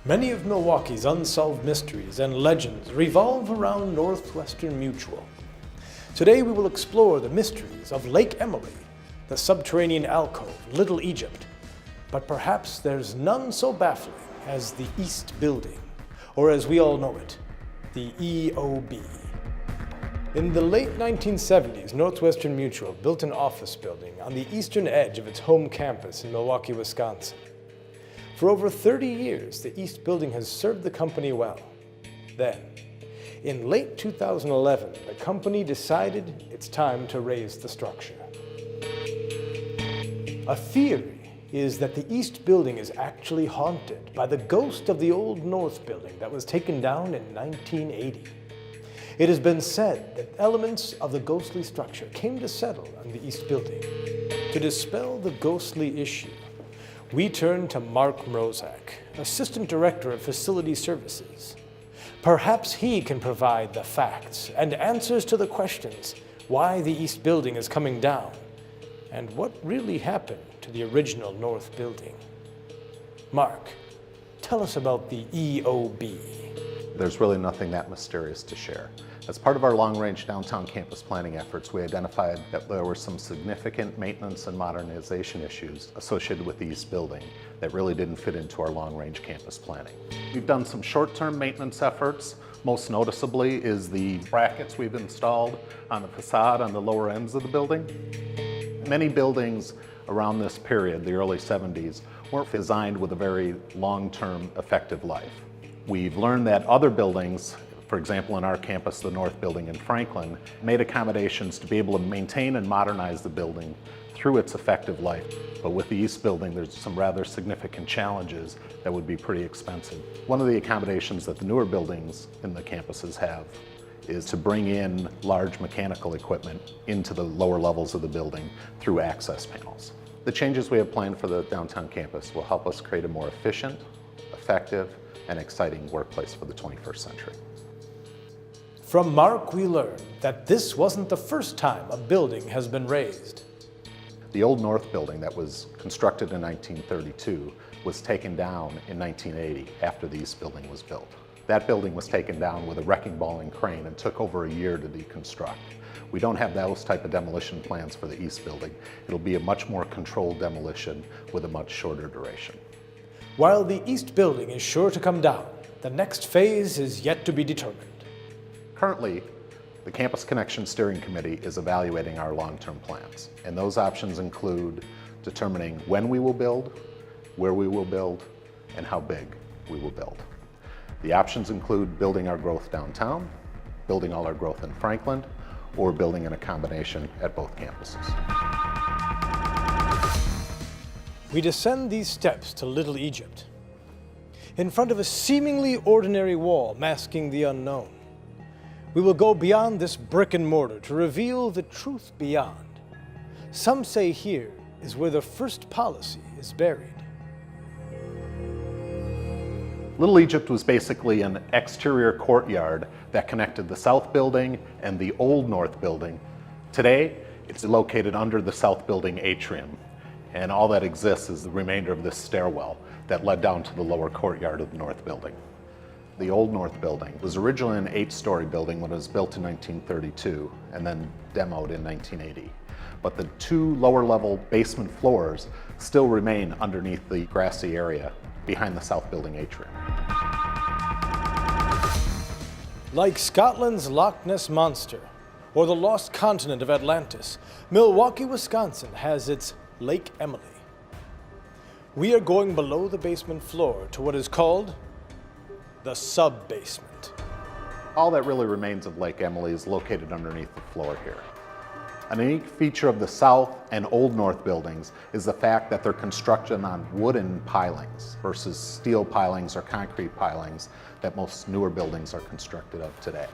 Many of Milwaukee's unsolved mysteries and legends revolve around Northwestern Mutual. Today we will explore the mysteries of Lake Emily, the subterranean alcove, Little Egypt, but perhaps there's none so baffling as the East Building, or as we all know it, the EOB. In the late 1970s, Northwestern Mutual built an office building on the eastern edge of its home campus in Milwaukee, Wisconsin. For over 30 years, the East Building has served the company well. Then, in late 2011, the company decided it's time to raise the structure. A theory is that the East Building is actually haunted by the ghost of the old North Building that was taken down in 1980. It has been said that elements of the ghostly structure came to settle on the East Building. To dispel the ghostly issue, we turn to Mark Mrozak, Assistant Director of Facility Services. Perhaps he can provide the facts and answers to the questions why the East Building is coming down and what really happened to the original North Building. Mark, tell us about the EOB. There's really nothing that mysterious to share. As part of our long-range downtown campus planning efforts, we identified that there were some significant maintenance and modernization issues associated with the East Building that really didn't fit into our long-range campus planning. We've done some short-term maintenance efforts. Most noticeably is the brackets we've installed on the facade on the lower ends of the building. Many buildings around this period, the early 70s, weren't designed with a very long-term effective life. We've learned that other buildings, for example, in our campus, the North Building in Franklin, made accommodations to be able to maintain and modernize the building through its effective life. But with the East Building, there's some rather significant challenges that would be pretty expensive. One of the accommodations that the newer buildings in the campuses have is to bring in large mechanical equipment into the lower levels of the building through access panels. The changes we have planned for the downtown campus will help us create a more efficient, effective, and exciting workplace for the 21st century. From Mark, we learned that this wasn't the first time a building has been raised. The old North Building that was constructed in 1932 was taken down in 1980 after the East Building was built. That building was taken down with a wrecking ball and crane and took over a year to deconstruct. We don't have those type of demolition plans for the East Building. It'll be a much more controlled demolition with a much shorter duration. While the East Building is sure to come down, the next phase is yet to be determined. Currently, the Campus Connection Steering Committee is evaluating our long-term plans, and those options include determining when we will build, where we will build, and how big we will build. The options include building our growth downtown, building all our growth in Franklin, or building in a combination at both campuses. We descend these steps to Little Egypt. In front of a seemingly ordinary wall masking the unknown, we will go beyond this brick and mortar to reveal the truth beyond. Some say here is where the first policy is buried. Little Egypt was basically an exterior courtyard that connected the South Building and the old North Building. Today, it's located under the South Building atrium, and all that exists is the remainder of this stairwell that led down to the lower courtyard of the North Building. The old North Building was originally an 8-story building when it was built in 1932 and then demoed in 1980. But the 2 lower level basement floors still remain underneath the grassy area behind the South Building atrium. Like Scotland's Loch Ness Monster or the lost continent of Atlantis, Milwaukee, Wisconsin has its Lake Emily. We are going below the basement floor to what is called the sub-basement. All that really remains of Lake Emily is located underneath the floor here. A unique feature of the South and Old North buildings is the fact that they're constructed on wooden pilings versus steel pilings or concrete pilings that most newer buildings are constructed of today.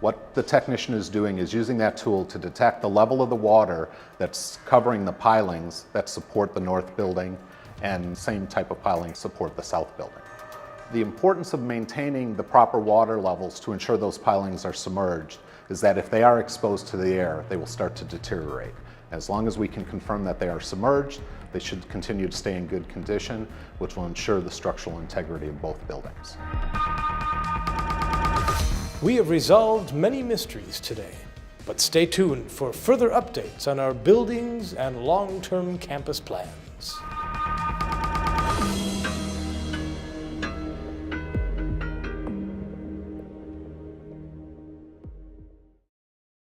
What the technician is doing is using that tool to detect the level of the water that's covering the pilings that support the North Building, and same type of pilings support the South Building. The importance of maintaining the proper water levels to ensure those pilings are submerged is that if they are exposed to the air, they will start to deteriorate. As long as we can confirm that they are submerged, they should continue to stay in good condition, which will ensure the structural integrity of both buildings. We have resolved many mysteries today, but stay tuned for further updates on our buildings and long-term campus plans.